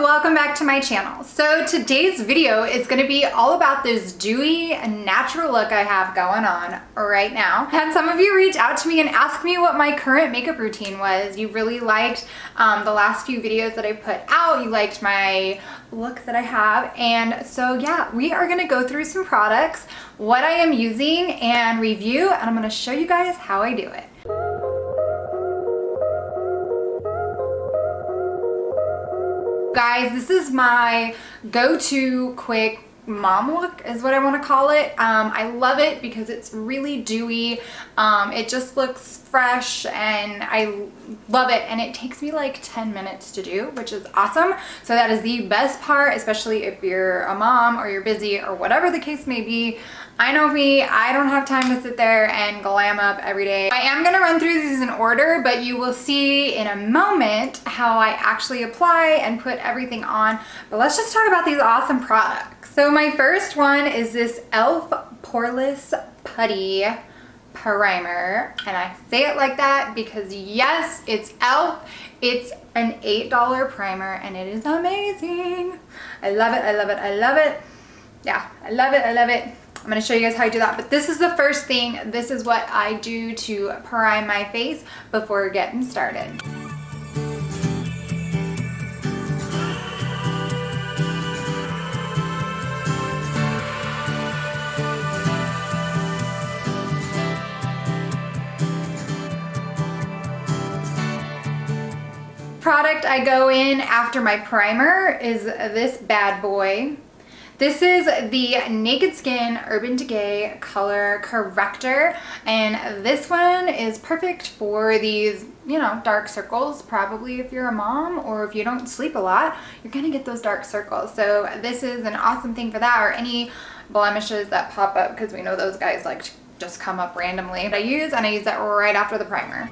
welcome back to my channel. So today's video is going to be all about this dewy natural look I have going on right now. And some of you reach out to me and ask me what my current makeup routine was. You really liked the last few videos that I put out. You liked my look that I have, and so yeah, we are going to go through some products, what I am using, and review, and I'm going to show you guys how I do it. Guys, this is my go-to quick mom look is what I want to call it. I love it because it's really dewy. It just looks fresh and I love it, and it takes me like 10 minutes to do, which is awesome. So that is the best part, especially if you're a mom or you're busy or whatever the case may be. I know me, I don't have time to sit there and glam up every day. I am going to run through these in order, but you will see in a moment how I actually apply and put everything on. But let's just talk about these awesome products. So my first one is this e.l.f. Poreless Putty Primer, and I say it like that because yes, it's e.l.f. It's an $8 primer and it is amazing. I love it, I love it, I love it. Yeah, I love it, I love it. I'm going to show you guys how I do that, but this is the first thing. This is what I do to prime my face before getting started. Product I go in after my primer is this bad boy. This is the Naked Skin Urban Decay Color Corrector, and this one is perfect for these, you know, dark circles. Probably if you're a mom or if you don't sleep a lot, you're gonna get those dark circles. So this is an awesome thing for that, or any blemishes that pop up, because we know those guys like just come up randomly. I use that right after the primer.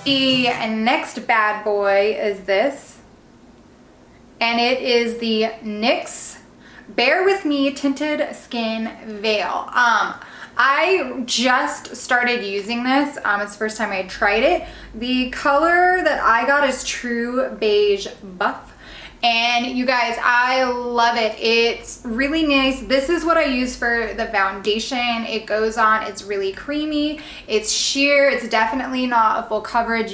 The next bad boy is this, and it is the NYX Bear With Me Tinted Skin Veil. I just started using this. It's the first time I tried it. The color that I got is True Beige Buff. And you guys, I love it. It's really nice. This is what I use for the foundation. It goes on, it's really creamy, it's sheer, it's definitely not a full coverage.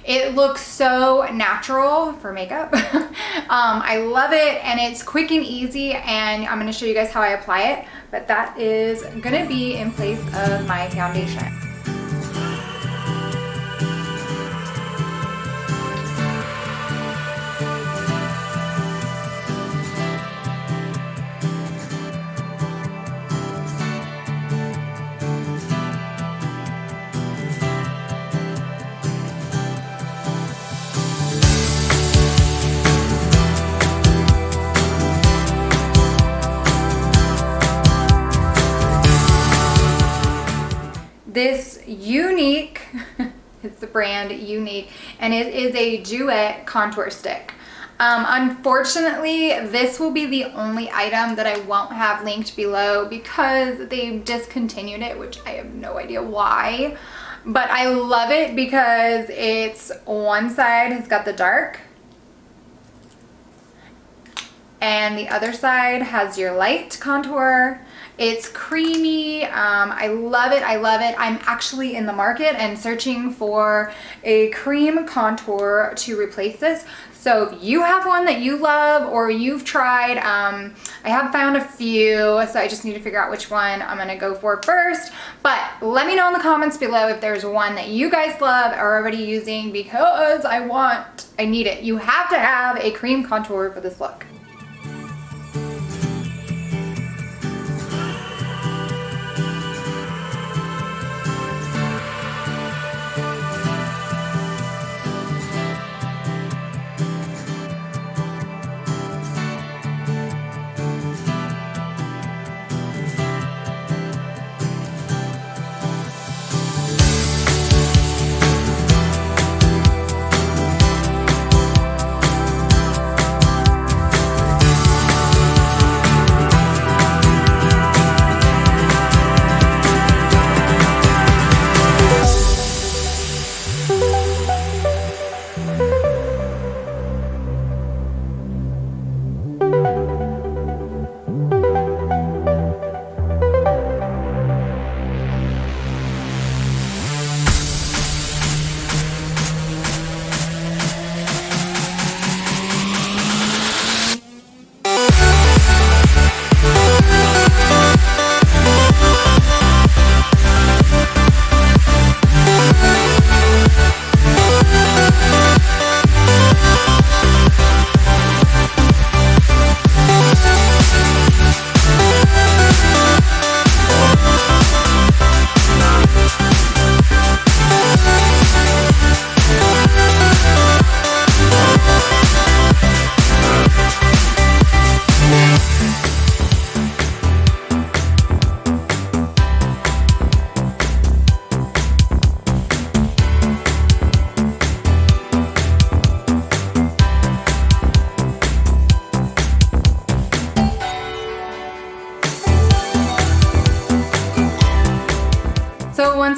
It looks so natural for makeup. I love it, and it's quick and easy, and I'm gonna show you guys how I apply it, but that is gonna be in place of my foundation. This Unique, it's the brand Unique, and it is a duet contour stick. Unfortunately, this will be the only item that I won't have linked below because they discontinued it, which I have no idea why. But I love it because it's one side has got the dark and the other side has your light contour. It's creamy. I love it. I love it. I'm actually in the market and searching for a cream contour to replace this. So if you have one that you love or you've tried, I have found a few, so I just need to figure out which one I'm gonna go for first. But let me know in the comments below if there's one that you guys love or are already using, because I need it. You have to have a cream contour for this look.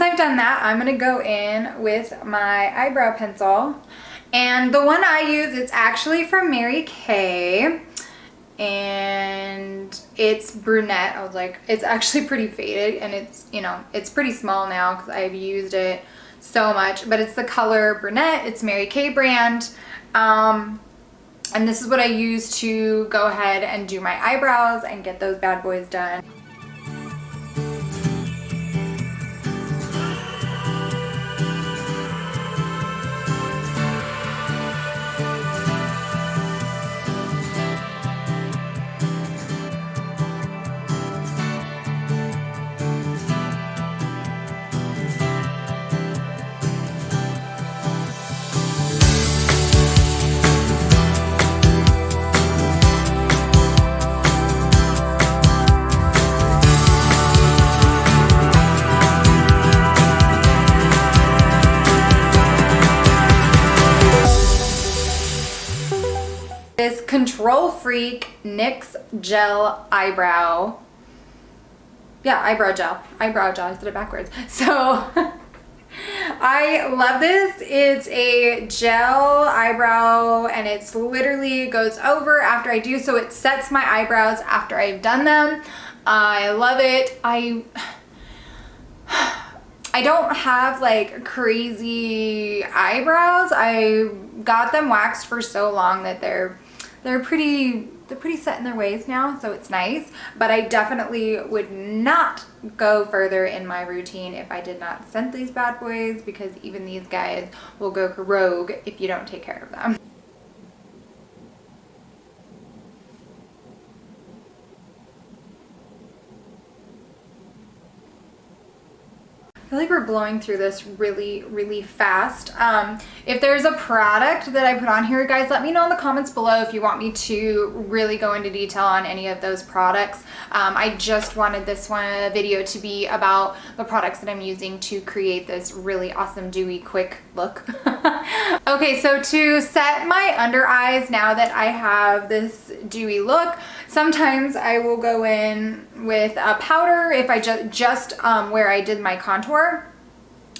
I've done that, I'm gonna go in with my eyebrow pencil. And the one I use, it's actually from Mary Kay. And it's brunette. I was like, it's actually pretty faded, and it's, you know, it's pretty small now because I've used it so much, but it's the color brunette. It's Mary Kay brand. And this is what I use to go ahead and do my eyebrows and get those bad boys done. This Control Freak NYX Gel Eyebrow. Yeah, eyebrow gel. Eyebrow gel. I said it backwards. So I love this. It's a gel eyebrow, and it's literally goes over after I do. So it sets my eyebrows after I've done them. I love it. I don't have like crazy eyebrows. I got them waxed for so long that they're pretty set in their ways now, so it's nice. But I definitely would not go further in my routine if I did not scent these bad boys, because even these guys will go rogue if you don't take care of them. I feel like we're blowing through this really fast. If there's a product that I put on here, guys, let me know in the comments below if you want me to really go into detail on any of those products. I just wanted this video to be about the products that I'm using to create this really awesome dewy quick look. Okay, so to set my under eyes, now that I have this dewy look, sometimes I will go in with a powder if I just where I did my contour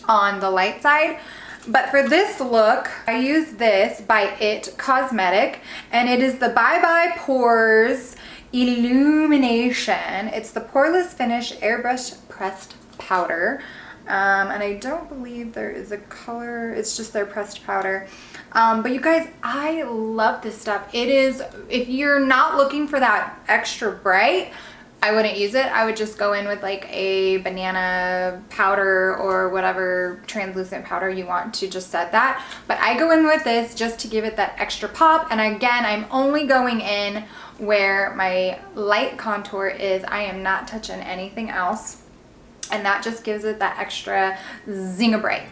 on the light side. But for this look, I use this by It Cosmetic, and it is the Bye Bye Pores Illumination. It's the Poreless Finish Airbrush Pressed Powder. And I don't believe there is a color, it's just their pressed powder. But you guys, I love this stuff. It is, if you're not looking for that extra bright, I wouldn't use it. I would just go in with like a banana powder or whatever translucent powder you want to just set that. But I go in with this just to give it that extra pop. And again, I'm only going in where my light contour is. I am not touching anything else. And that just gives it that extra zinger bright.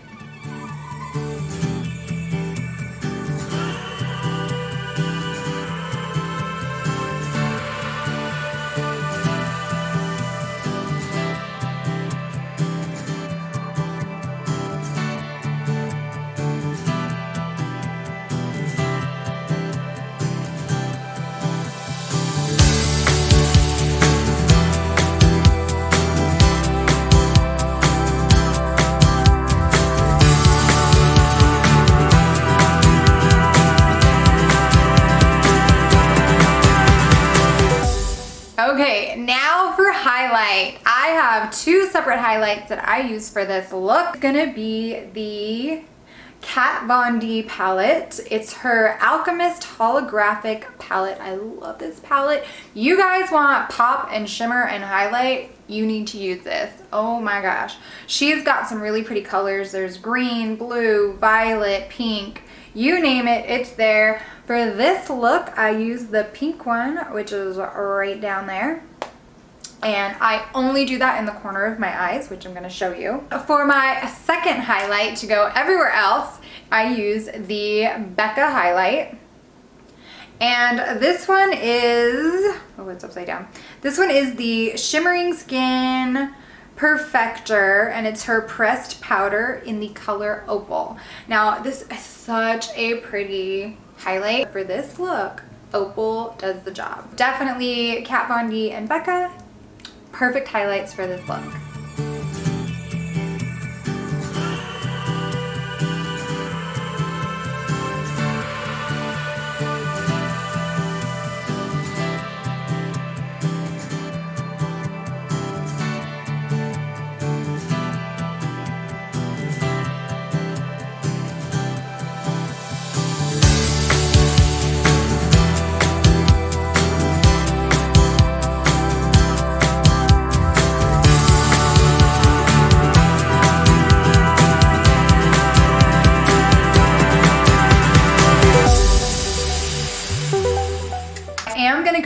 Okay, now for highlight. I have two separate highlights that I use for this look. It's gonna be the Kat Von D palette. It's her Alchemist holographic palette. I love this palette. You guys want pop and shimmer and highlight, you need to use this. Oh my gosh. She's got some really pretty colors. There's green, blue, violet, pink, you name it, it's there. For this look, I use the pink one, which is right down there. And I only do that in the corner of my eyes, which I'm gonna show you. For my second highlight to go everywhere else, I use the Becca highlight. And this one is, oh, it's upside down. This one is the Shimmering Skin Perfector, and it's her pressed powder in the color Opal. Now, this is such a pretty highlight. For this look, Opal does the job. Definitely Kat Von D and Becca, perfect highlights for this look.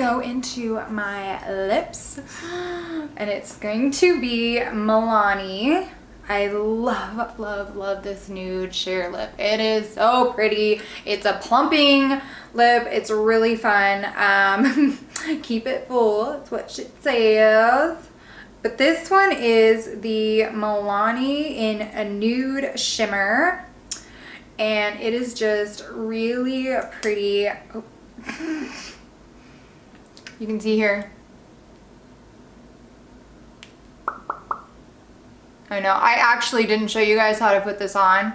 go into my lips, and it's going to be Milani. I love, love, love this nude sheer lip. It is so pretty. It's a plumping lip. It's really fun. Keep it full, that's what it says. But this one is the Milani in a nude shimmer. And it is just really pretty. Oh. You can see here. I know, I actually didn't show you guys how to put this on.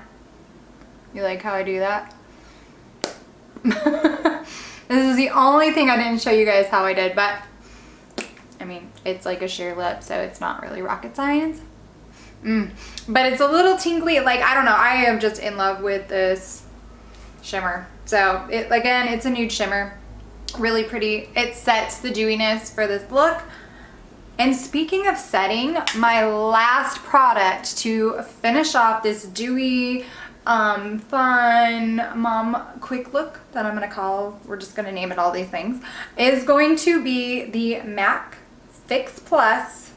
You like how I do that? This is the only thing I didn't show you guys how I did, but I mean, it's like a sheer lip, so it's not really rocket science. But it's a little tingly, like, I don't know, I am just in love with this shimmer. So, again, it's a nude shimmer. Really pretty. It sets the dewiness for this look. And speaking of setting, my last product to finish off this dewy, fun mom quick look that I'm gonna call, we're just gonna name it all these things, is going to be the MAC Fix Plus.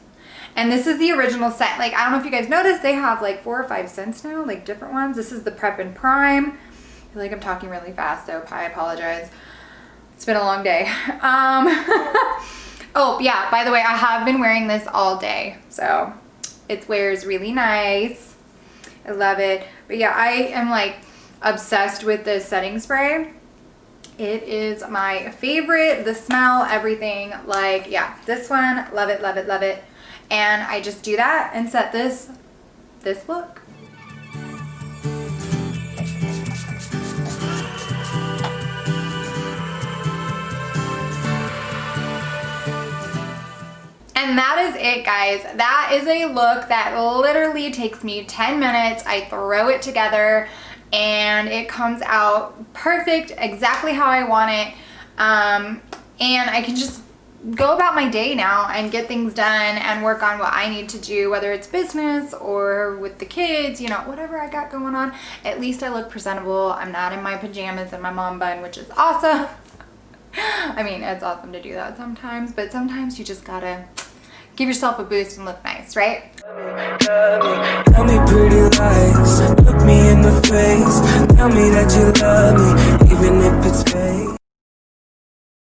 And this is the original scent. Like, I don't know if you guys noticed, they have like 4 or 5 scents now, like different ones. This is the Prep and Prime. I feel like I'm talking really fast, so I apologize. It's been a long day. Oh yeah, by the way, I have been wearing this all day, so it wears really nice. I love it. But yeah, I am like obsessed with this setting spray. It is my favorite. The smell, everything. Like, yeah, this one, love it, love it, love it. And I just do that and set this look. And that is it, guys. That is a look that literally takes me 10 minutes. I throw it together and it comes out perfect, exactly how I want it. And I can just go about my day now and get things done and work on what I need to do, whether it's business or with the kids, you know, whatever I got going on. At least I look presentable. I'm not in my pajamas and my mom bun, which is awesome. I mean, it's awesome to do that sometimes, but sometimes you just gotta give yourself a boost and look nice, right? Tell me pretty lies, look me in the face, tell me that you love me, even if it's fake.